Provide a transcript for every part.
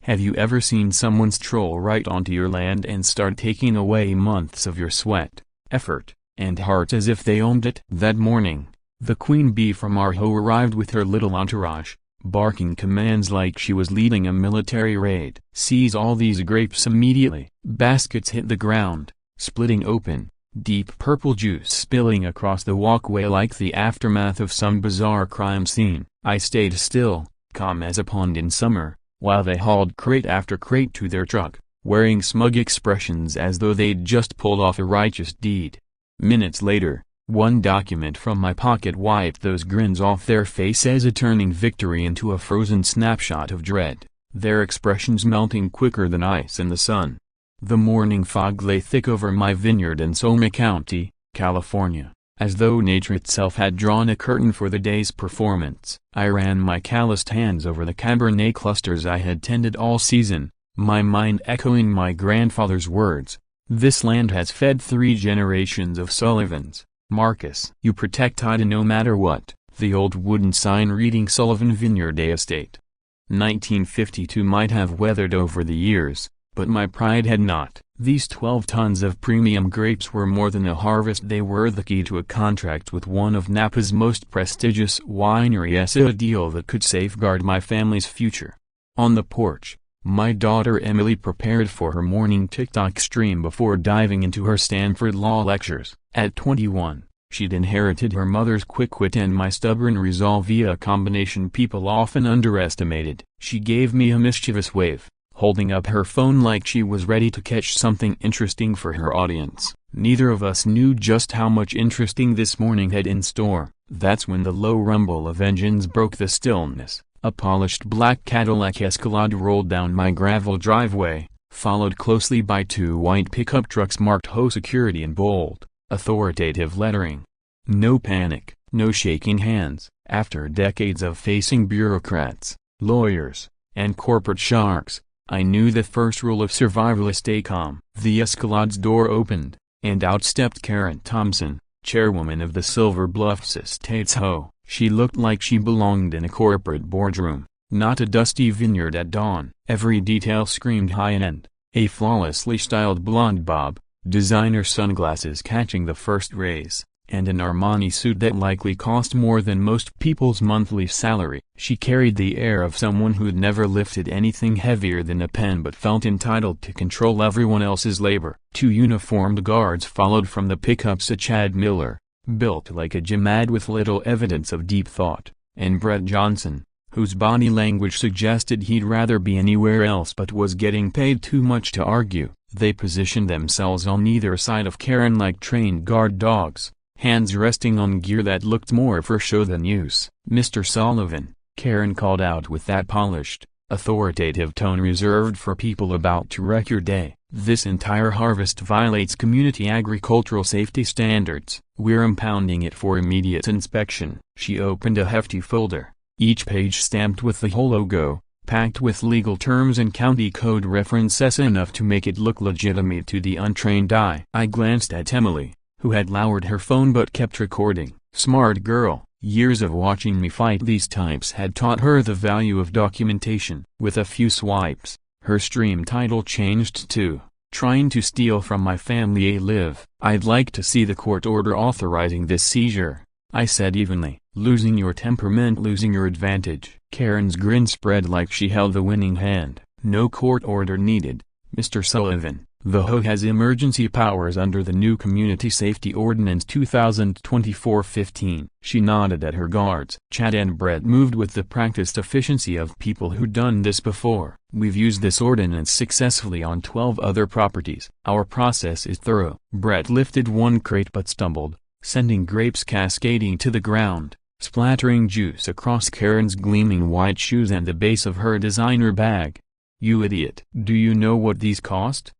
Have you ever seen someone stroll right onto your land and start taking away months of your sweat, effort, and heart as if they owned it? That morning, the queen bee from our HOA arrived with her little entourage, barking commands like she was leading a military raid. Seize all these grapes immediately. Baskets hit the ground, splitting open, deep purple juice spilling across the walkway like the aftermath of some bizarre crime scene. I stayed still, calm as a pond in summer, while they hauled crate after crate to their truck, wearing smug expressions as though they'd just pulled off a righteous deed. Minutes later, one document from my pocket wiped those grins off their faces, turning victory into a frozen snapshot of dread, their expressions melting quicker than ice in the sun. The morning fog lay thick over my vineyard in Sonoma County, California, as though nature itself had drawn a curtain for the day's performance. I ran my calloused hands over the Cabernet clusters I had tended all season, my mind echoing my grandfather's words. This land has fed 3 generations of Sullivans. Marcus. You protect Ida no matter what. The old wooden sign reading Sullivan Vineyard Estate. 1952 might have weathered over the years, but my pride had not. These 12 tons of premium grapes were more than a harvest. They were the key to a contract with one of Napa's most prestigious wineries, a deal that could safeguard my family's future. On the porch, my daughter Emily prepared for her morning TikTok stream before diving into her Stanford law lectures. At 21, she'd inherited her mother's quick wit and my stubborn resolve, via a combination people often underestimated. She gave me a mischievous wave, holding up her phone like she was ready to catch something interesting for her audience. Neither of us knew just how much interesting this morning had in store. That's when the low rumble of engines broke the stillness. A polished black Cadillac Escalade rolled down my gravel driveway, followed closely by 2 white pickup trucks marked HOA Security in bold, authoritative lettering. No panic, no shaking hands. After decades of facing bureaucrats, lawyers, and corporate sharks, I knew the first rule of survival is stay calm. The Escalade's door opened, and out stepped Karen Thompson, chairwoman of the Silver Bluffs Estates HOA. She looked like she belonged in a corporate boardroom, not a dusty vineyard at dawn. Every detail screamed high-end: a flawlessly styled blonde bob, designer sunglasses catching the first rays, and an Armani suit that likely cost more than most people's monthly salary. She carried the air of someone who'd never lifted anything heavier than a pen but felt entitled to control everyone else's labor. 2 uniformed guards followed from the pickups: a Chad Miller, built like a Jimad with little evidence of deep thought, and Brett Johnson, whose body language suggested he'd rather be anywhere else but was getting paid too much to argue. They positioned themselves on either side of Karen like trained guard dogs, hands resting on gear that looked more for show than use. "Mr. Sullivan," Karen called out with that polished, authoritative tone reserved for people about to wreck your day, "this entire harvest violates community agricultural safety standards. We're impounding it for immediate inspection." She opened a hefty folder, each page stamped with the HOA logo, packed with legal terms and county code references enough to make it look legitimate to the untrained eye. I glanced at Emily, who had lowered her phone but kept recording. Smart girl. Years of watching me fight these types had taught her the value of documentation. With a few swipes, her stream title changed to "Trying to Steal from My Family Live." "I'd like to see the court order authorizing this seizure," I said evenly. "Losing your temperament, losing your advantage." Karen's grin spread like she held the winning hand. "No court order needed, Mr. Sullivan. The HOA has emergency powers under the new Community Safety Ordinance 2024-15. She nodded at her guards. Chad and Brett moved with the practiced efficiency of people who'd done this before. "We've used this ordinance successfully on 12 other properties. Our process is thorough." Brett lifted one crate but stumbled, sending grapes cascading to the ground, splattering juice across Karen's gleaming white shoes and the base of her designer bag. "You idiot. Do you know what these cost?"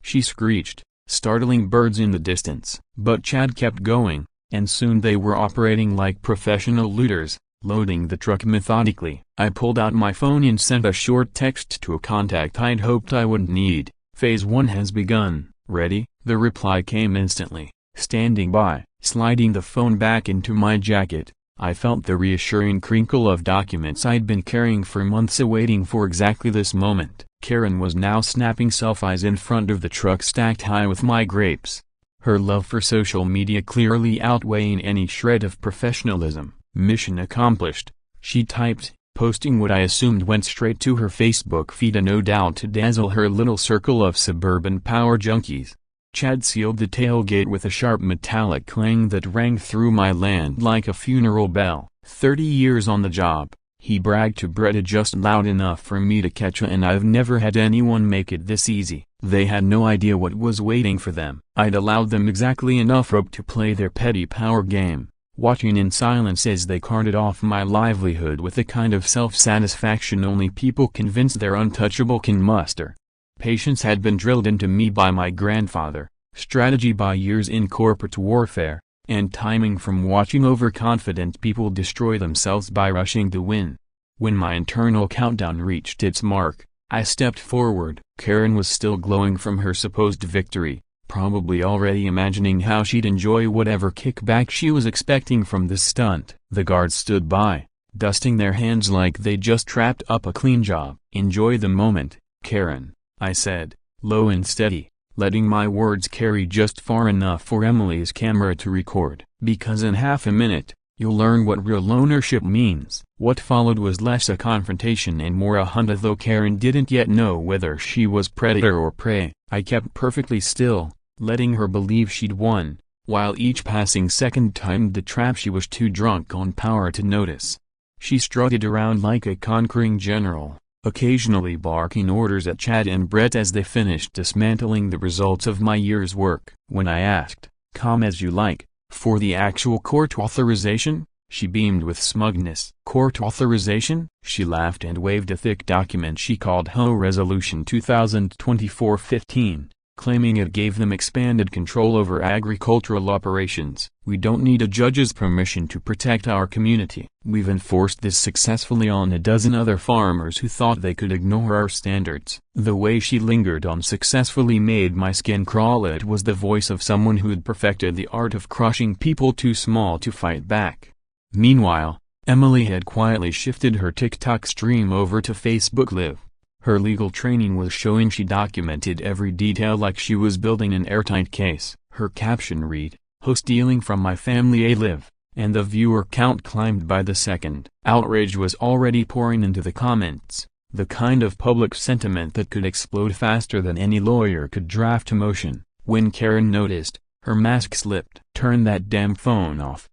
she screeched, startling birds in the distance. But Chad kept going, and soon they were operating like professional looters, loading the truck methodically. I pulled out my phone and sent a short text to a contact I'd hoped I wouldn't need. "Phase 1 has begun. Ready?" The reply came instantly. Standing by, sliding the phone back into my jacket, I felt the reassuring crinkle of documents I'd been carrying for months, awaiting for exactly this moment. Karen was now snapping selfies in front of the truck stacked high with my grapes. Her love for social media clearly outweighing any shred of professionalism. Mission accomplished, she typed, posting what I assumed went straight to her Facebook feed, and no doubt to dazzle her little circle of suburban power junkies. Chad sealed the tailgate with a sharp metallic clang that rang through my land like a funeral bell. 30 years on the job, he bragged to Brett, just loud enough for me to catch, and I've never had anyone make it this easy. They had no idea what was waiting for them. I'd allowed them exactly enough rope to play their petty power game, watching in silence as they carted off my livelihood with the kind of self-satisfaction only people convinced they're untouchable can muster. Patience had been drilled into me by my grandfather, strategy by years in corporate warfare, and timing from watching overconfident people destroy themselves by rushing to win. When my internal countdown reached its mark, I stepped forward. Karen was still glowing from her supposed victory, probably already imagining how she'd enjoy whatever kickback she was expecting from this stunt. The guards stood by, dusting their hands like they just wrapped up a clean job. "Enjoy the moment, Karen," I said, low and steady, letting my words carry just far enough for Emily's camera to record. "Because in half a minute, you'll learn what real ownership means." What followed was less a confrontation and more a hunt, though Karen didn't yet know whether she was predator or prey. I kept perfectly still, letting her believe she'd won, while each passing second timed the trap she was too drunk on power to notice. She strutted around like a conquering general, occasionally barking orders at Chad and Brett as they finished dismantling the results of my year's work. When I asked, "Come as you like, for the actual court authorization?" she beamed with smugness. "Court authorization?" She laughed and waved a thick document she called HOA Resolution 2024-15, claiming it gave them expanded control over agricultural operations. "We don't need a judge's permission to protect our community. We've enforced this successfully on a dozen other farmers who thought they could ignore our standards." The way she lingered on successfully made my skin crawl. It was the voice of someone who'd perfected the art of crushing people too small to fight back. Meanwhile, Emily had quietly shifted her TikTok stream over to Facebook Live. Her legal training was showing she documented every detail like she was building an airtight case. Her caption read, "Ho stealing from my family Live," and the viewer count climbed by the second. Outrage was already pouring into the comments, the kind of public sentiment that could explode faster than any lawyer could draft a motion. When Karen noticed, her mask slipped. "Turn that damn phone off,"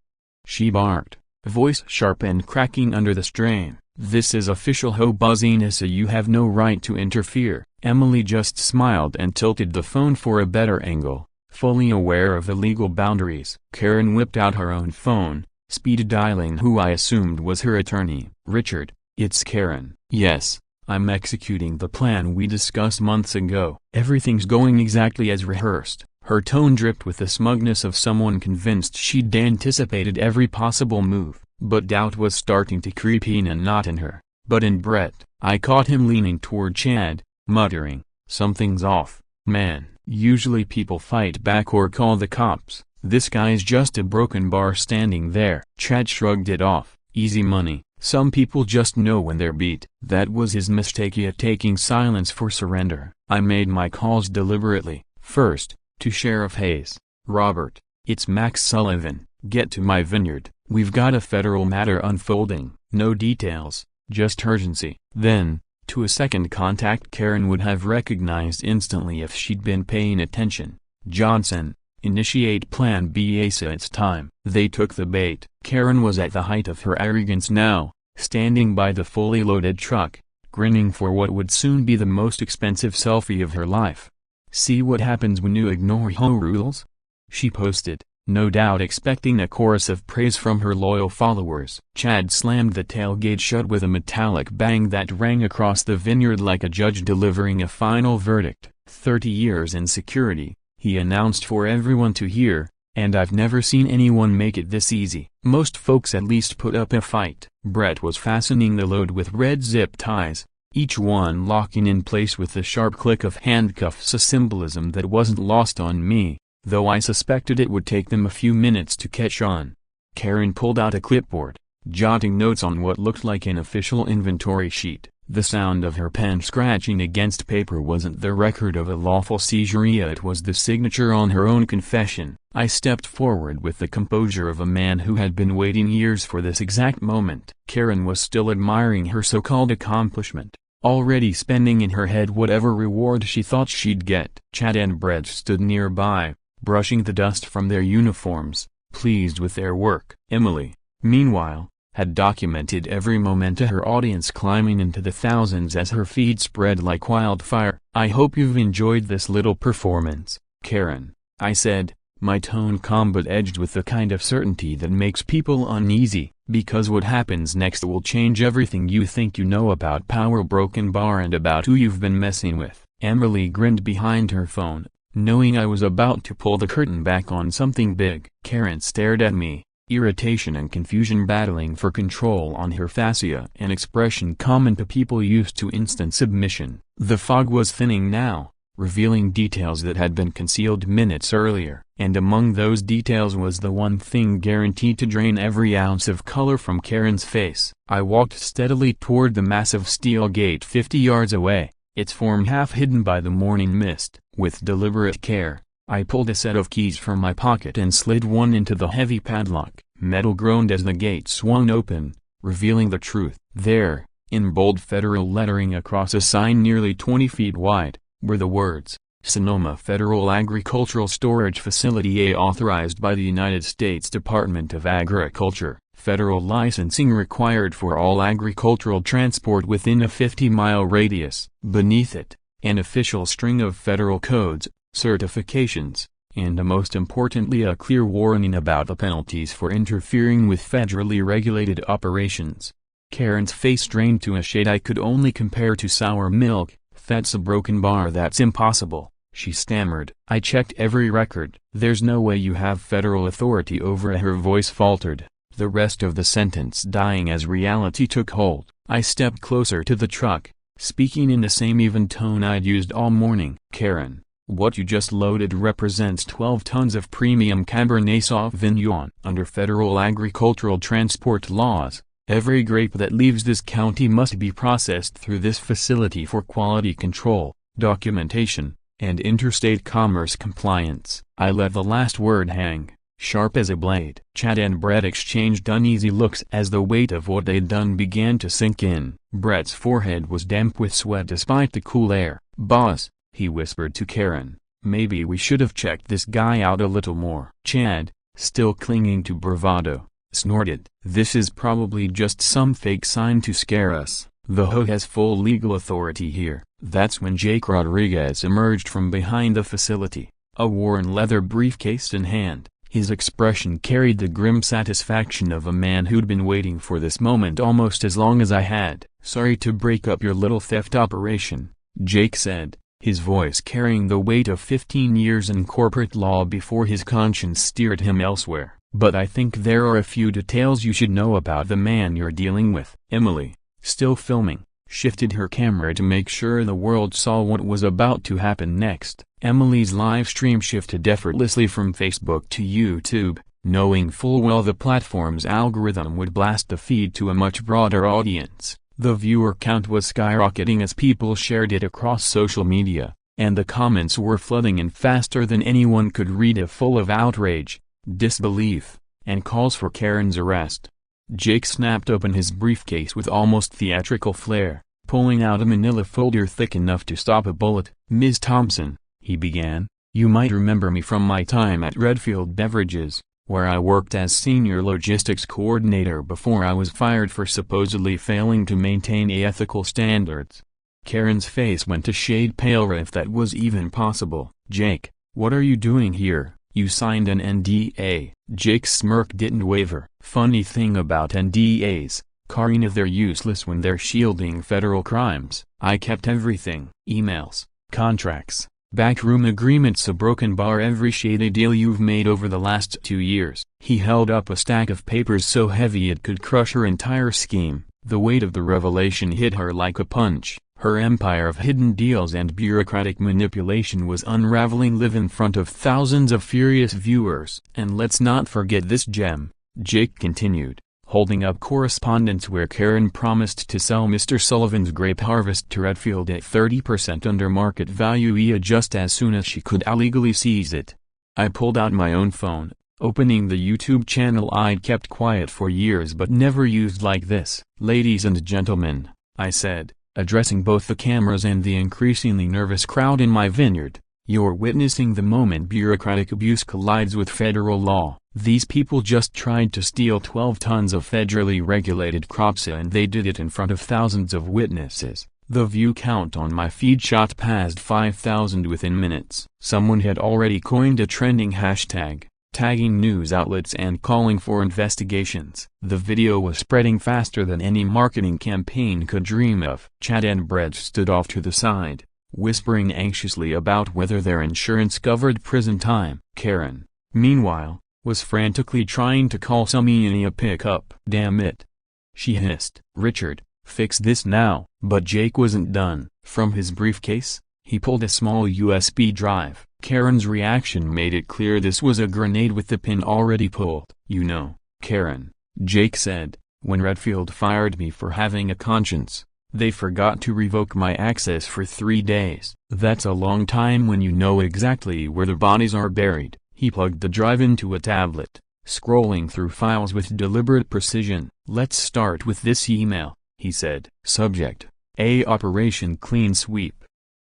she barked, voice sharp and cracking under the strain. "This is official HOA business, so you have no right to interfere." Emily just smiled and tilted the phone for a better angle, fully aware of the legal boundaries. Karen whipped out her own phone, speed dialing who I assumed was her attorney. "Richard, it's Karen." "Yes, I'm executing the plan we discussed months ago." "Everything's going exactly as rehearsed." Her tone dripped with the smugness of someone convinced she'd anticipated every possible move. But doubt was starting to creep in, and not in her, but in Brett. I caught him leaning toward Chad, muttering, "Something's off, man." Usually people fight back or call the cops. This guy's just a broken bar standing there. Chad shrugged it off. "Easy money. Some people just know when they're beat." That was his mistake, yet taking silence for surrender. I made my calls deliberately. First, to Sheriff Hayes. "Robert, it's Max Sullivan. Get to my vineyard. We've got a federal matter unfolding." No details, just urgency. Then, to a second contact Karen would have recognized instantly if she'd been paying attention. "Johnson, initiate Plan B ASA, it's time." They took the bait. Karen was at the height of her arrogance now, standing by the fully loaded truck, grinning for what would soon be the most expensive selfie of her life. "See what happens when you ignore HOA rules?" she posted, no doubt expecting a chorus of praise from her loyal followers. Chad slammed the tailgate shut with a metallic bang that rang across the vineyard like a judge delivering a final verdict. 30 years in security, he announced for everyone to hear, and I've never seen anyone make it this easy. Most folks at least put up a fight. Brett was fastening the load with red zip ties, each one locking in place with the sharp click of handcuffs, a symbolism that wasn't lost on me, though I suspected it would take them a few minutes to catch on. Karen pulled out a clipboard, jotting notes on what looked like an official inventory sheet. The sound of her pen scratching against paper wasn't the record of a lawful seizure, it was the signature on her own confession. I stepped forward with the composure of a man who had been waiting years for this exact moment. Karen was still admiring her so-called accomplishment, already spending in her head whatever reward she thought she'd get. Chad and Brett stood nearby, brushing the dust from their uniforms, pleased with their work. Emily, meanwhile, had documented every moment to her audience, climbing into the thousands as her feed spread like wildfire. "I hope you've enjoyed this little performance, Karen," I said, my tone calm but edged with the kind of certainty that makes people uneasy, "because what happens next will change everything you think you know about Power Broken Bar and about who you've been messing with." Emily grinned behind her phone, knowing I was about to pull the curtain back on something big. Karen stared at me, irritation and confusion battling for control on her fascia, an expression common to people used to instant submission. The fog was thinning now, revealing details that had been concealed minutes earlier, and among those details was the one thing guaranteed to drain every ounce of color from Karen's face. I walked steadily toward the massive steel gate 50 yards away, its form half hidden by the morning mist. With deliberate care, I pulled a set of keys from my pocket and slid one into the heavy padlock. Metal groaned as the gate swung open, revealing the truth. There, in bold federal lettering across a sign nearly 20 feet wide, were the words, "Sonoma Federal Agricultural Storage Facility, authorized by the United States Department of Agriculture. Federal licensing required for all agricultural transport within a 50-mile radius." Beneath it, an official string of federal codes, certifications, and most importantly a clear warning about the penalties for interfering with federally regulated operations. Karen's face strained to a shade I could only compare to sour milk. "That's a broken bar, that's impossible," she stammered. "I checked every record. There's no way you have federal authority over." Her voice faltered, the rest of the sentence dying as reality took hold. I stepped closer to the truck, speaking in the same even tone I'd used all morning. "Karen, what you just loaded represents 12 tons of premium Cabernet Sauvignon. Under federal agricultural transport laws, every grape that leaves this county must be processed through this facility for quality control, documentation, and interstate commerce compliance." I let the last word hang, sharp as a blade. Chad and Brett exchanged uneasy looks as the weight of what they'd done began to sink in. Brett's forehead was damp with sweat despite the cool air. "Boss," he whispered to Karen, "maybe we should have checked this guy out a little more." Chad, still clinging to bravado, snorted, "This is probably just some fake sign to scare us. The HOA has full legal authority here." That's when Jake Rodriguez emerged from behind the facility, a worn leather briefcase in hand. His expression carried the grim satisfaction of a man who'd been waiting for this moment almost as long as I had. "Sorry to break up your little theft operation," Jake said, his voice carrying the weight of 15 years in corporate law before his conscience steered him elsewhere. "But I think there are a few details you should know about the man you're dealing with." Emily, still filming, shifted her camera to make sure the world saw what was about to happen next. Emily's live stream shifted effortlessly from Facebook to YouTube, knowing full well the platform's algorithm would blast the feed to a much broader audience. The viewer count was skyrocketing as people shared it across social media, and the comments were flooding in faster than anyone could read, full of outrage, disbelief, and calls for Karen's arrest. Jake snapped open his briefcase with almost theatrical flair, pulling out a manila folder thick enough to stop a bullet. "Ms. Thompson," he began, "you might remember me from my time at Redfield Beverages, where I worked as senior logistics coordinator before I was fired for supposedly failing to maintain ethical standards." Karen's face went a shade paler, if that was even possible. "Jake, what are you doing here? You signed an NDA." Jake's smirk didn't waver. "Funny thing about NDAs, Karina, they're useless when they're shielding federal crimes. I kept everything. Emails, contracts, backroom agreements, a broken bar, every shady deal you've made over the last 2 years." He held up a stack of papers so heavy it could crush her entire scheme. The weight of the revelation hit her like a punch. Her empire of hidden deals and bureaucratic manipulation was unraveling live in front of thousands of furious viewers. "And let's not forget this gem," Jake continued, holding up correspondence where Karen promised to sell Mr. Sullivan's grape harvest to Redfield at 30% under market value just as soon as she could illegally seize it. I pulled out my own phone, opening the YouTube channel I'd kept quiet for years but never used like this. "Ladies and gentlemen," I said, addressing both the cameras and the increasingly nervous crowd in my vineyard, "you're witnessing the moment bureaucratic abuse collides with federal law. These people just tried to steal 12 tons of federally regulated crops and they did it in front of thousands of witnesses." The view count on my feed shot past 5,000 within minutes. Someone had already coined a trending hashtag, tagging news outlets and calling for investigations. The video was spreading faster than any marketing campaign could dream of. Chad and Brett stood off to the side, whispering anxiously about whether their insurance covered prison time. Karen, meanwhile, was frantically trying to call Sammy in a pickup. "Damn it," she hissed. "Richard, fix this now." But Jake wasn't done. From his briefcase, he pulled a small USB drive. Karen's reaction made it clear this was a grenade with the pin already pulled. "You know, Karen," Jake said, "when Redfield fired me for having a conscience, they forgot to revoke my access for 3 days. That's a long time when you know exactly where the bodies are buried." He plugged the drive into a tablet, scrolling through files with deliberate precision. "Let's start with this email," he said. "Subject: A Operation Clean Sweep.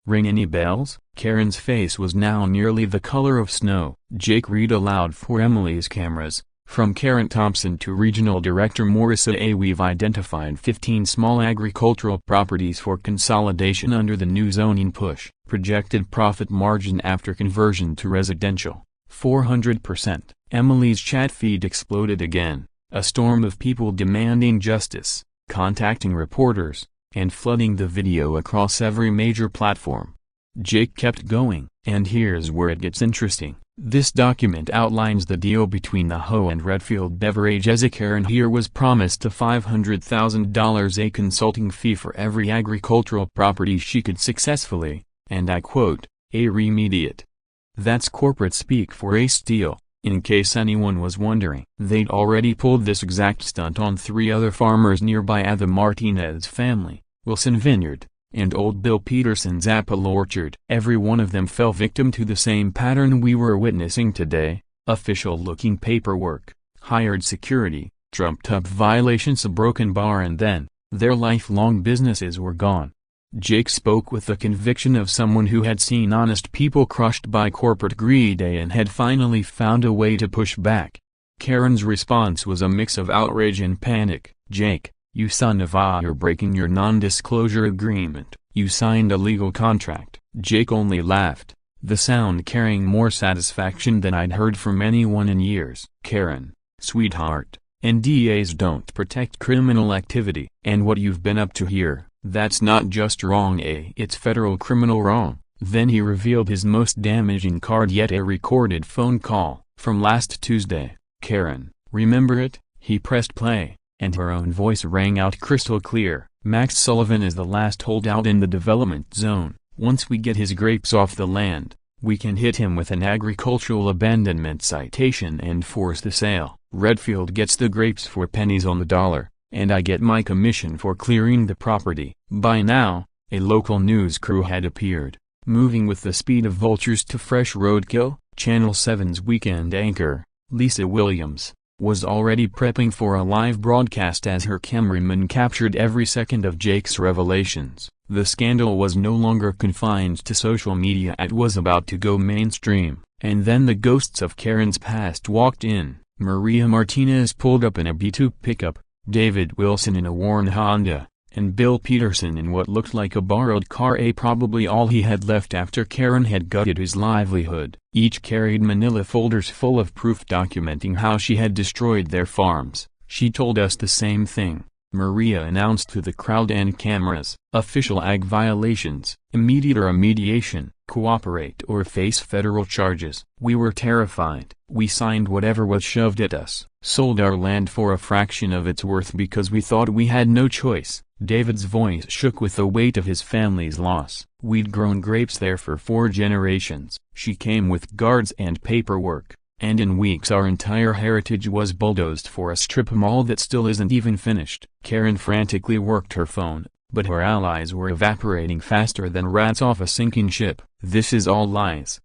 Ring any bells?" Karen's face was now nearly the color of snow. Jake read aloud for Emily's cameras. "From Karen Thompson to Regional Director Marissa A. We've identified 15 small agricultural properties for consolidation under the new zoning push. Projected profit margin after conversion to residential, 400%. Emily's chat feed exploded again, a storm of people demanding justice, contacting reporters, and flooding the video across every major platform. Jake kept going. "And here's where it gets interesting. This document outlines the deal between the HOA and Redfield Beverages. Karen here was promised a $500,000 a consulting fee for every agricultural property she could successfully, and I quote, a remediate. That's corporate speak for a steal, in case anyone was wondering. They'd already pulled this exact stunt on 3 other farmers nearby at the Martinez family, Wilson Vineyard, and Old Bill Peterson's apple orchard. Every one of them fell victim to the same pattern we were witnessing today: official-looking paperwork, hired security, trumped-up violations, a broken bar, and then, their lifelong businesses were gone. Jake spoke with the conviction of someone who had seen honest people crushed by corporate greed and had finally found a way to push back. Karen's response was a mix of outrage and panic. "Jake, you son of a, you're breaking your non-disclosure agreement. You signed a legal contract." Jake only laughed, the sound carrying more satisfaction than I'd heard from anyone in years. "Karen, sweetheart, NDAs don't protect criminal activity. And what you've been up to here, that's not just wrong, it's federal criminal wrong." Then he revealed his most damaging card yet: a recorded phone call from last Tuesday. "Karen, remember it?" He pressed play, and her own voice rang out crystal clear. "Max Sullivan is the last holdout in the development zone. Once we get his grapes off the land, we can hit him with an agricultural abandonment citation and force the sale. Redfield gets the grapes for pennies on the dollar, and I get my commission for clearing the property." By now, a local news crew had appeared, moving with the speed of vultures to fresh roadkill. Channel 7's weekend anchor, Lisa Williams, was already prepping for a live broadcast as her cameraman captured every second of Jake's revelations. The scandal was no longer confined to social media, it was about to go mainstream. And then the ghosts of Karen's past walked in. Maria Martinez pulled up in a B2 pickup, David Wilson in a worn Honda, and Bill Peterson in what looked like a borrowed car, probably all he had left after Karen had gutted his livelihood. Each carried manila folders full of proof documenting how she had destroyed their farms. "She told us the same thing," Maria announced to the crowd and cameras. "Official ag violations, immediate or remediation, cooperate or face federal charges. We were terrified. We signed whatever was shoved at us, sold our land for a fraction of its worth because we thought we had no choice." David's voice shook with the weight of his family's loss. "We'd grown grapes there for 4 generations. She came with guards and paperwork. and in weeks our entire heritage was bulldozed for a strip mall that still isn't even finished. Karen frantically worked her phone, but her allies were evaporating faster than rats off a sinking ship. "This is all lies,"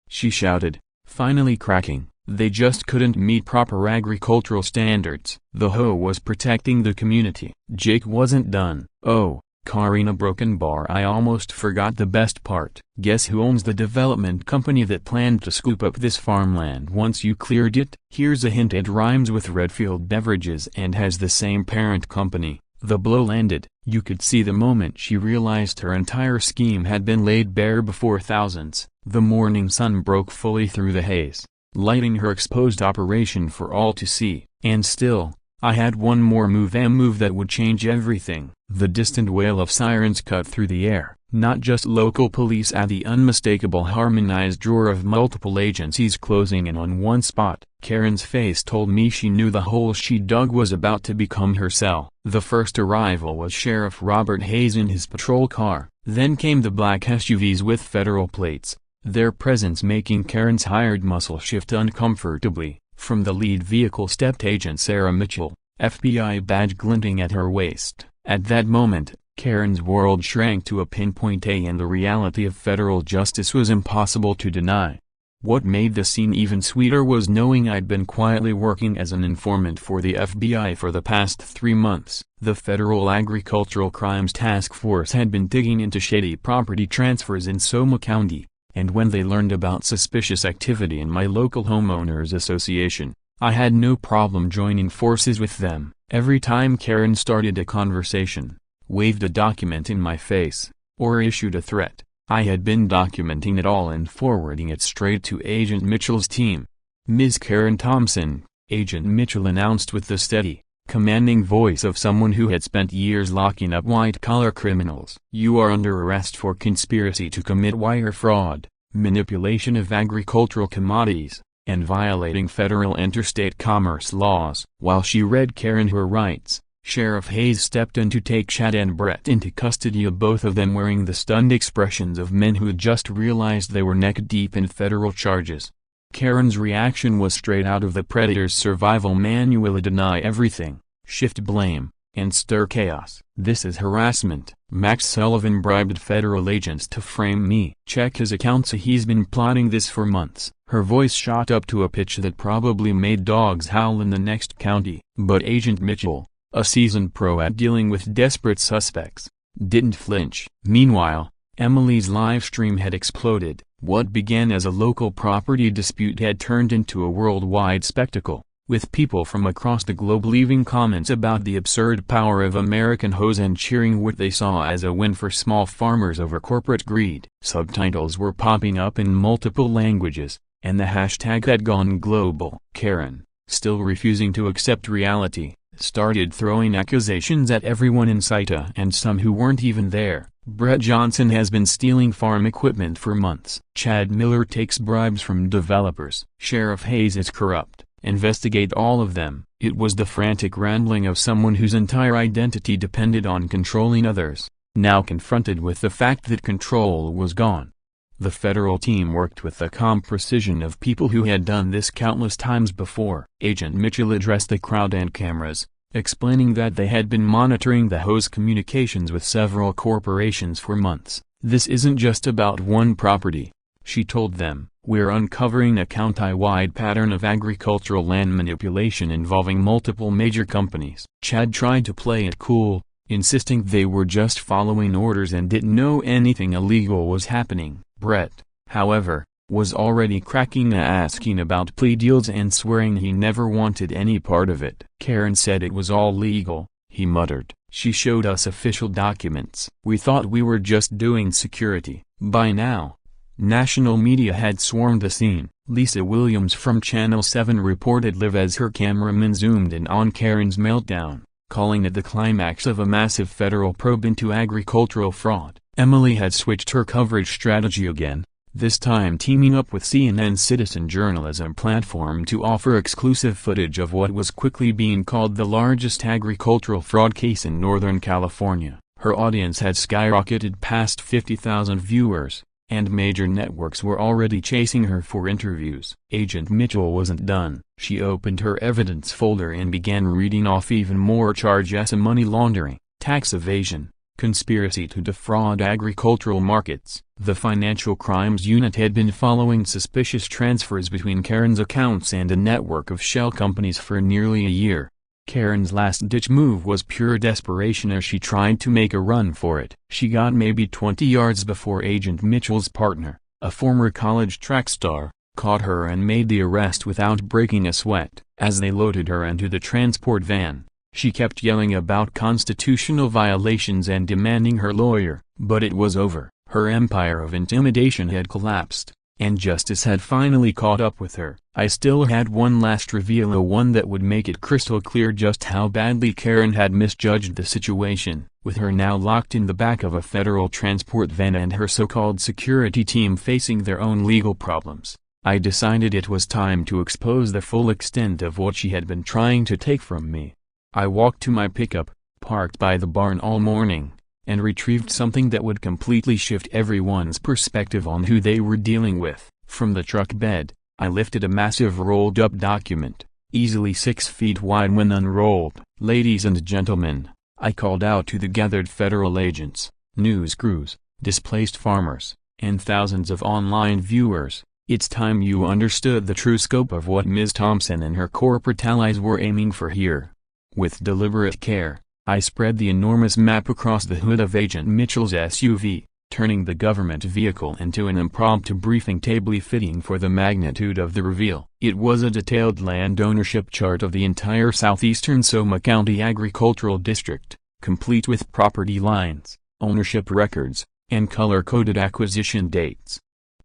she shouted, finally cracking. They just couldn't meet proper agricultural standards. The HOA was protecting the community. Jake wasn't done. "Oh, Karina broken bar, I almost forgot the best part. Guess who owns the development company that planned to scoop up this farmland once you cleared it?" Here's a hint: it rhymes with Redfield Beverages and has the same parent company. The blow landed. You could see the moment she realized her entire scheme had been laid bare before thousands. The morning sun broke fully through the haze, lighting her exposed operation for all to see. And still, I had one more move that would change everything. The distant wail of sirens cut through the air. Not just local police at the unmistakable harmonized roar of multiple agencies closing in on one spot. Karen's face told me she knew the hole she dug was about to become her cell. The first arrival was Sheriff Robert Hayes in his patrol car. Then came the black SUVs with federal plates, their presence making Karen's hired muscle shift uncomfortably. From the lead vehicle stepped Agent Sarah Mitchell, FBI badge glinting at her waist. At that moment, Karen's world shrank to a pinpoint, and the reality of federal justice was impossible to deny. What made the scene even sweeter was knowing I'd been quietly working as an informant for the FBI for the past 3 months. The Federal Agricultural Crimes Task Force had been digging into shady property transfers in Sonoma County, and when they learned about suspicious activity in my local homeowners association, I had no problem joining forces with them. Every time Karen started a conversation, waved a document in my face, or issued a threat, I had been documenting it all and forwarding it straight to Agent Mitchell's team. "Ms. Karen Thompson," Agent Mitchell announced with the steady, commanding voice of someone who had spent years locking up white-collar criminals. "You are under arrest for conspiracy to commit wire fraud, manipulation of agricultural commodities, and violating federal interstate commerce laws." While she read Karen her rights, Sheriff Hayes stepped in to take Chad and Brett into custody, both of them wearing the stunned expressions of men who had just realized they were neck-deep in federal charges. Karen's reaction was straight out of the Predator's survival manual: deny everything, shift blame, and stir chaos. "This is harassment. Max Sullivan bribed federal agents to frame me. Check his accounts. He's been plotting this for months." Her voice shot up to a pitch that probably made dogs howl in the next county. But Agent Mitchell, a seasoned pro at dealing with desperate suspects, didn't flinch. Meanwhile, Emily's live stream had exploded. What began as a local property dispute had turned into a worldwide spectacle, with people from across the globe leaving comments about the absurd power of American HOAs and cheering what they saw as a win for small farmers over corporate greed. Subtitles were popping up in multiple languages, and the hashtag had gone global. Karen, still refusing to accept reality, started throwing accusations at everyone in sight and some who weren't even there. "Brett Johnson has been stealing farm equipment for months. Chad Miller takes bribes from developers. Sheriff Hayes is corrupt. Investigate all of them." It was the frantic rambling of someone whose entire identity depended on controlling others, now confronted with the fact that control was gone. The federal team worked with the calm precision of people who had done this countless times before. Agent Mitchell addressed the crowd and cameras, explaining that they had been monitoring the HOA's communications with several corporations for months. "This isn't just about one property," she told them. "We're uncovering a county-wide pattern of agricultural land manipulation involving multiple major companies." Chad tried to play it cool, insisting they were just following orders and didn't know anything illegal was happening. Brett, however, was already cracking asking about plea deals and swearing he never wanted any part of it. "Karen said it was all legal," he muttered. "She showed us official documents. We thought we were just doing security." By now, national media had swarmed the scene. Lisa Williams from Channel 7 reported live as her cameraman zoomed in on Karen's meltdown, calling it the climax of a massive federal probe into agricultural fraud. Emily had switched her coverage strategy again, this time teaming up with CNN's citizen journalism platform to offer exclusive footage of what was quickly being called the largest agricultural fraud case in Northern California. Her audience had skyrocketed past 50,000 viewers, and major networks were already chasing her for interviews. Agent Mitchell wasn't done. She opened her evidence folder and began reading off even more charges: money laundering, tax evasion, conspiracy to defraud agricultural markets. The Financial Crimes Unit had been following suspicious transfers between Karen's accounts and a network of shell companies for nearly a year. Karen's last-ditch move was pure desperation as she tried to make a run for it. She got maybe 20 yards before Agent Mitchell's partner, a former college track star, caught her and made the arrest without breaking a sweat. As they loaded her into the transport van, she kept yelling about constitutional violations and demanding her lawyer. But it was over. Her empire of intimidation had collapsed, and justice had finally caught up with her. I still had one last reveal, one that would make it crystal clear just how badly Karen had misjudged the situation. With her now locked in the back of a federal transport van and her so-called security team facing their own legal problems, I decided it was time to expose the full extent of what she had been trying to take from me. I walked to my pickup, parked by the barn all morning, and retrieved something that would completely shift everyone's perspective on who they were dealing with. From the truck bed, I lifted a massive rolled-up document, easily 6 feet wide when unrolled. "Ladies and gentlemen," I called out to the gathered federal agents, news crews, displaced farmers, and thousands of online viewers, "it's time you understood the true scope of what Ms. Thompson and her corporate allies were aiming for here." With deliberate care, I spread the enormous map across the hood of Agent Mitchell's SUV, turning the government vehicle into an impromptu briefing table fitting for the magnitude of the reveal. It was a detailed land ownership chart of the entire southeastern Sonoma County agricultural district, complete with property lines, ownership records, and color-coded acquisition dates.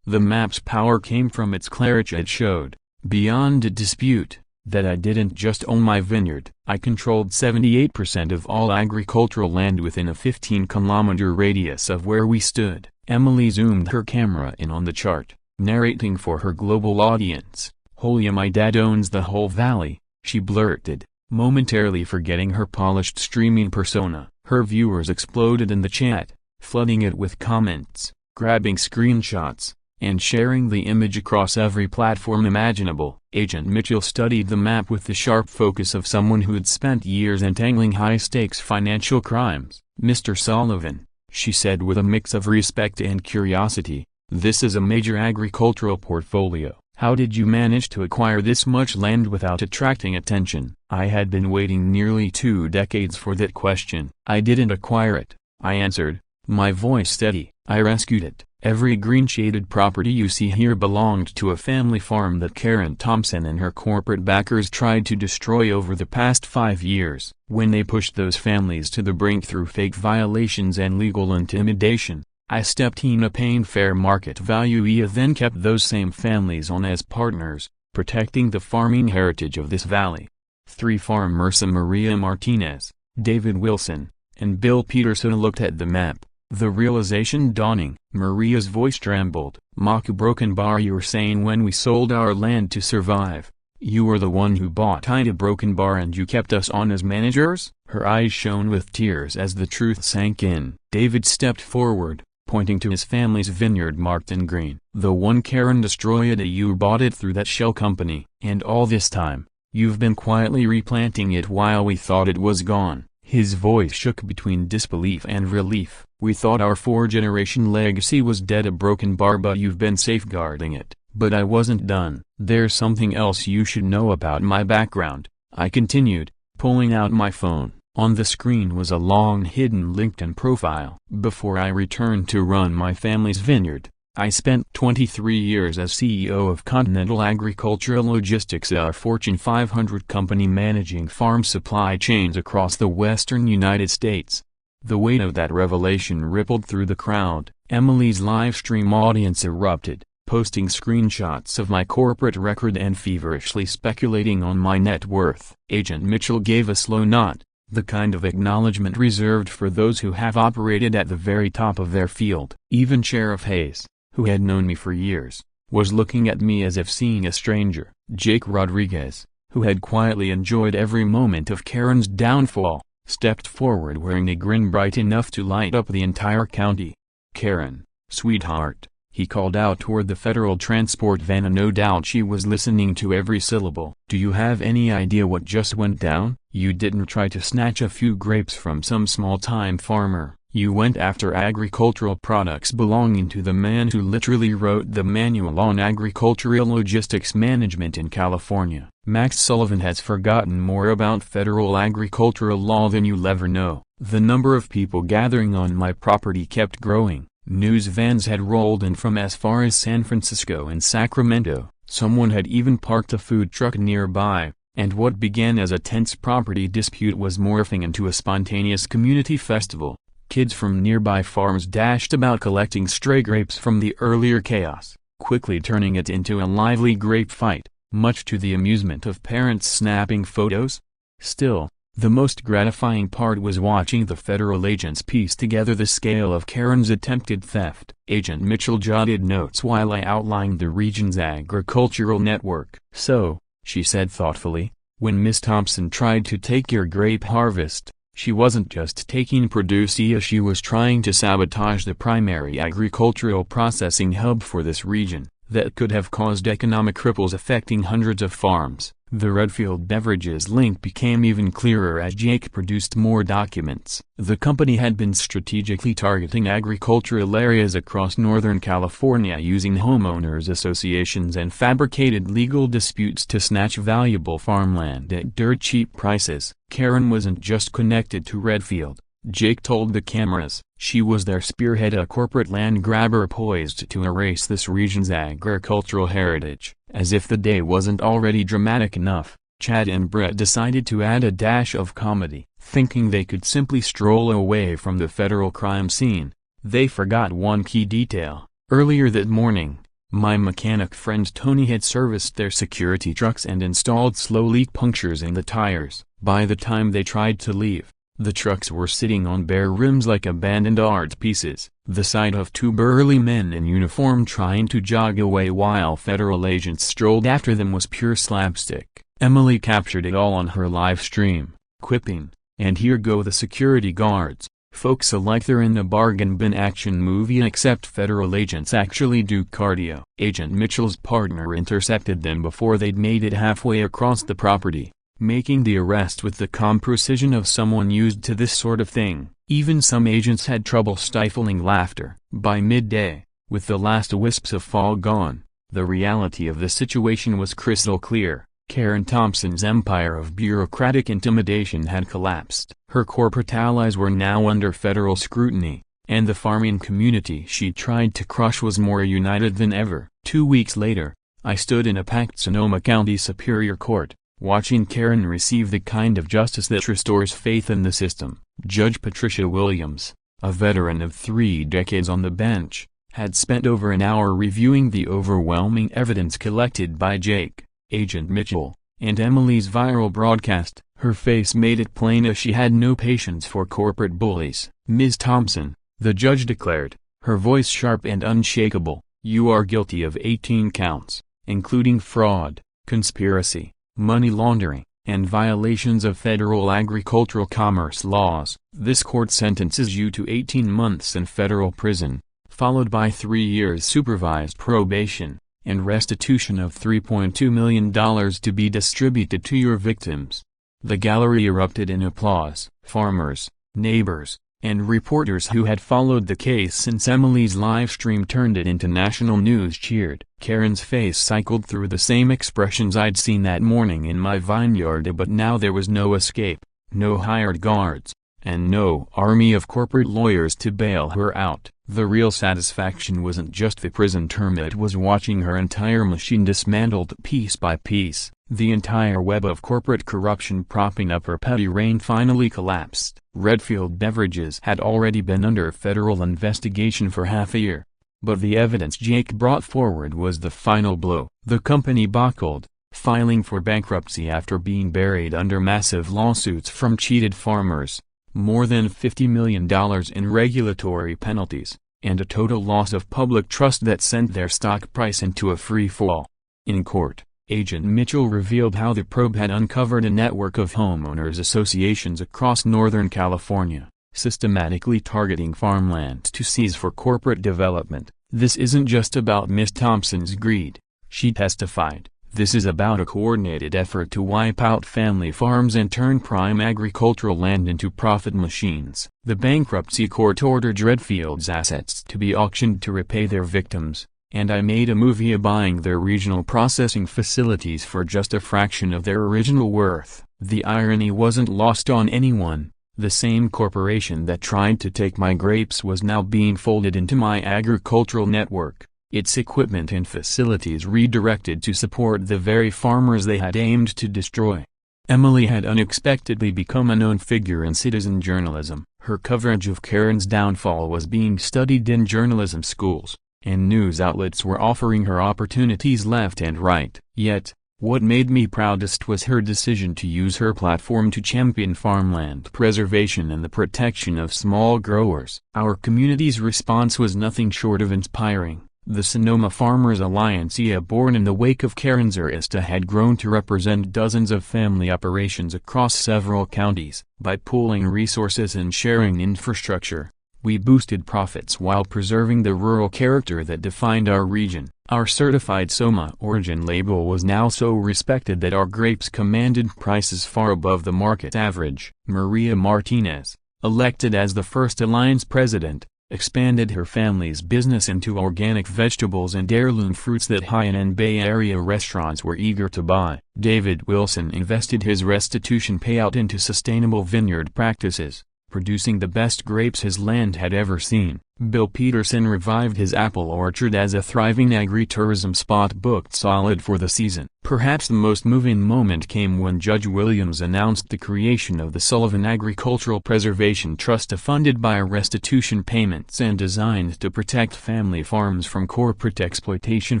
The map's power came from its clarity. It showed, beyond a dispute, that I didn't just own my vineyard. I controlled 78% of all agricultural land within a 15-kilometer radius of where we stood. Emily zoomed her camera in on the chart, narrating for her global audience. "Holy, my dad owns the whole valley," she blurted, momentarily forgetting her polished streaming persona. Her viewers exploded in the chat, flooding it with comments, grabbing screenshots, and sharing the image across every platform imaginable. Agent Mitchell studied the map with the sharp focus of someone who had spent years untangling high-stakes financial crimes. "Mr. Sullivan," she said with a mix of respect and curiosity, "this is a major agricultural portfolio. How did you manage to acquire this much land without attracting attention?" I had been waiting nearly 2 decades for that question. "I didn't acquire it," I answered, my voice steady. "I rescued it. Every green-shaded property you see here belonged to a family farm that Karen Thompson and her corporate backers tried to destroy over the past 5 years. When they pushed those families to the brink through fake violations and legal intimidation, I stepped in a paying fair market value. I then kept those same families on as partners, protecting the farming heritage of this valley." 3 farmers, Maria Martinez, David Wilson, and Bill Peterson, looked at the map, the realization dawning. Maria's voice trembled. "Mock Broken Bar, you're saying when we sold our land to survive, you were the one who bought a Broken Bar and you kept us on as managers?" Her eyes shone with tears as the truth sank in. David stepped forward, pointing to his family's vineyard marked in green. "The one Karen destroyed, you bought it through that shell company. And all this time, you've been quietly replanting it while we thought it was gone." His voice shook between disbelief and relief. "We thought our 4-generation legacy was dead, a Broken Bar, but you've been safeguarding it." But I wasn't done. "There's something else you should know about my background," I continued, pulling out my phone. On the screen was a long-hidden LinkedIn profile. "Before I returned to run my family's vineyard, I spent 23 years as CEO of Continental Agricultural Logistics, a Fortune 500 company managing farm supply chains across the western United States." The weight of that revelation rippled through the crowd. Emily's live stream audience erupted, posting screenshots of my corporate record and feverishly speculating on my net worth. Agent Mitchell gave a slow nod, the kind of acknowledgement reserved for those who have operated at the very top of their field. Even Sheriff Hayes, who had known me for years, was looking at me as if seeing a stranger. Jake Rodriguez, who had quietly enjoyed every moment of Karen's downfall, stepped forward wearing a grin bright enough to light up the entire county. "Karen, sweetheart," He called out toward the federal transport van, and no doubt she was listening to every syllable. "Do you have any idea what just went down? You didn't try to snatch a few grapes from some small-time farmer. You went after agricultural products belonging to the man who literally wrote the manual on agricultural logistics management in California." Max Sullivan has forgotten more about federal agricultural law than you'll ever know. "The number of people gathering on my property kept growing. News vans had rolled in from as far as San Francisco and Sacramento. Someone had even parked a food truck nearby, and what began as a tense property dispute was morphing into a spontaneous community festival. Kids from nearby farms dashed about collecting stray grapes from the earlier chaos, quickly turning it into a lively grape fight, much to the amusement of parents snapping photos." Still, the most gratifying part was watching the federal agents piece together the scale of Karen's attempted theft. Agent Mitchell jotted notes while I outlined the region's agricultural network. "So," she said thoughtfully, "when Miss Thompson tried to take your grape harvest, she wasn't just taking produce, she was trying to sabotage the primary agricultural processing hub for this region, that could have caused economic ripples affecting hundreds of farms." The Redfield Beverages link became even clearer as Jake produced more documents. The company had been strategically targeting agricultural areas across Northern California using homeowners associations and fabricated legal disputes to snatch valuable farmland at dirt cheap prices. Karen wasn't just connected to Redfield, Jake told the cameras. She was their spearhead, a corporate land grabber poised to erase this region's agricultural heritage. As if the day wasn't already dramatic enough, Chad and Brett decided to add a dash of comedy. Thinking they could simply stroll away from the federal crime scene, they forgot one key detail. Earlier that morning, my mechanic friend Tony had serviced their security trucks and installed slow leak punctures in the tires. By the time they tried to leave, the trucks were sitting on bare rims like abandoned art pieces. The sight of two burly men in uniform trying to jog away while federal agents strolled after them was pure slapstick. Emily captured it all on her live stream, quipping, "And here go the security guards. Folks like they're in a bargain bin action movie, except federal agents actually do cardio." Agent Mitchell's partner intercepted them before they'd made it halfway across the property, making the arrest with the calm precision of someone used to this sort of thing. Even some agents had trouble stifling laughter. By midday, with the last wisps of fog gone, the reality of the situation was crystal clear. Karen Thompson's empire of bureaucratic intimidation had collapsed. Her corporate allies were now under federal scrutiny, and the farming community she tried to crush was more united than ever. 2 weeks later, I stood in a packed Sonoma County Superior Court, watching Karen receive the kind of justice that restores faith in the system. Judge Patricia Williams, a veteran of 3 decades on the bench, had spent over an hour reviewing the overwhelming evidence collected by Jake, Agent Mitchell, and Emily's viral broadcast. Her face made it plain as she had no patience for corporate bullies. "Ms. Thompson," the judge declared, her voice sharp and unshakable, "you are guilty of 18 counts, including fraud, conspiracy, money laundering, and violations of federal agricultural commerce laws. This court sentences you to 18 months in federal prison, followed by 3 years supervised probation, and restitution of $3.2 million to be distributed to your victims." The gallery erupted in applause. Farmers, neighbors, and reporters who had followed the case since Emily's live stream turned it into national news cheered. Karen's face cycled through the same expressions I'd seen that morning in my vineyard, but now there was no escape, no hired guards, and no army of corporate lawyers to bail her out. The real satisfaction wasn't just the prison term, it was watching her entire machine dismantled piece by piece. The entire web of corporate corruption propping up her petty reign finally collapsed. Redfield Beverages had already been under federal investigation for half a year, but the evidence Jake brought forward was the final blow. The company buckled, filing for bankruptcy after being buried under massive lawsuits from cheated farmers, more than $50 million in regulatory penalties, and a total loss of public trust that sent their stock price into a free fall. In court, Agent Mitchell revealed how the probe had uncovered a network of homeowners associations across Northern California, systematically targeting farmland to seize for corporate development. This isn't just about Miss Thompson's greed, she testified. This is about a coordinated effort to wipe out family farms and turn prime agricultural land into profit machines. The bankruptcy court ordered Redfield's assets to be auctioned to repay their victims, and I made a movie buying their regional processing facilities for just a fraction of their original worth. The irony wasn't lost on anyone. The same corporation that tried to take my grapes was now being folded into my agricultural network, its equipment and facilities redirected to support the very farmers they had aimed to destroy. Emily had unexpectedly become a known figure in citizen journalism. Her coverage of Karen's downfall was being studied in journalism schools, and news outlets were offering her opportunities left and right. Yet, what made me proudest was her decision to use her platform to champion farmland preservation and the protection of small growers. Our community's response was nothing short of inspiring. The Sonoma Farmers Alliance, born in the wake of Karen's arrest, had grown to represent dozens of family operations across several counties. By pooling resources and sharing infrastructure, we boosted profits while preserving the rural character that defined our region. Our certified Soma origin label was now so respected that our grapes commanded prices far above the market average. Maria Martinez, elected as the first Alliance president, expanded her family's business into organic vegetables and heirloom fruits that high-end Bay Area restaurants were eager to buy. David Wilson invested his restitution payout into sustainable vineyard practices, producing the best grapes his land had ever seen. Bill Peterson revived his apple orchard as a thriving agritourism spot booked solid for the season. Perhaps the most moving moment came when Judge Williams announced the creation of the Sullivan Agricultural Preservation Trust, funded by restitution payments and designed to protect family farms from corporate exploitation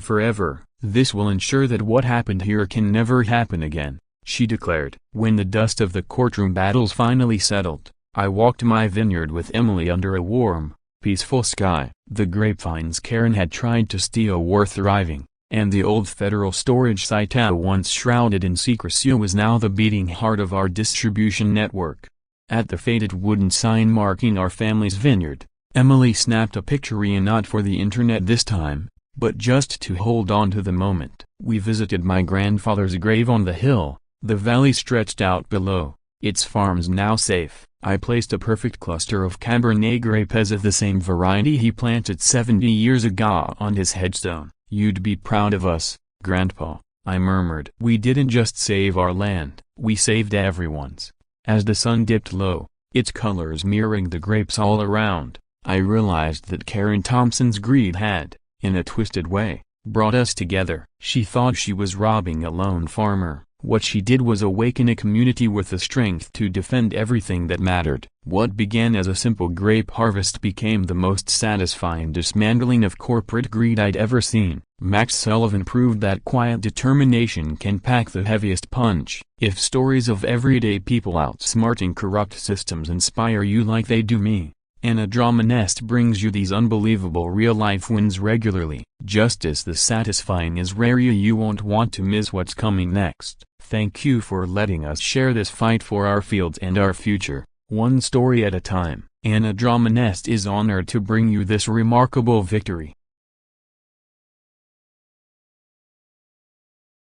forever. "This will ensure that what happened here can never happen again," she declared. When the dust of the courtroom battles finally settled, I walked my vineyard with Emily under a warm, peaceful sky. The grapevines Karen had tried to steal were thriving, and the old federal storage site once shrouded in secrecy was now the beating heart of our distribution network. At the faded wooden sign marking our family's vineyard, Emily snapped a picture, not for the internet this time, but just to hold on to the moment. We visited my grandfather's grave on the hill. The valley stretched out below, its farms now safe. I placed a perfect cluster of Cabernet grapes of the same variety he planted 70 years ago on his headstone. "You'd be proud of us, Grandpa," I murmured. "We didn't just save our land, we saved everyone's." As the sun dipped low, its colors mirroring the grapes all around, I realized that Karen Thompson's greed had, in a twisted way, brought us together. She thought she was robbing a lone farmer. What she did was awaken a community with the strength to defend everything that mattered. What began as a simple grape harvest became the most satisfying dismantling of corporate greed I'd ever seen. Max Sullivan proved that quiet determination can pack the heaviest punch. If stories of everyday people outsmarting corrupt systems inspire you like they do me, and a drama nest brings you these unbelievable real-life wins regularly, just as the satisfying is rare, you won't want to miss what's coming next. Thank you for letting us share this fight for our fields and our future, one story at a time. And a drama nest is honored to bring you this remarkable victory.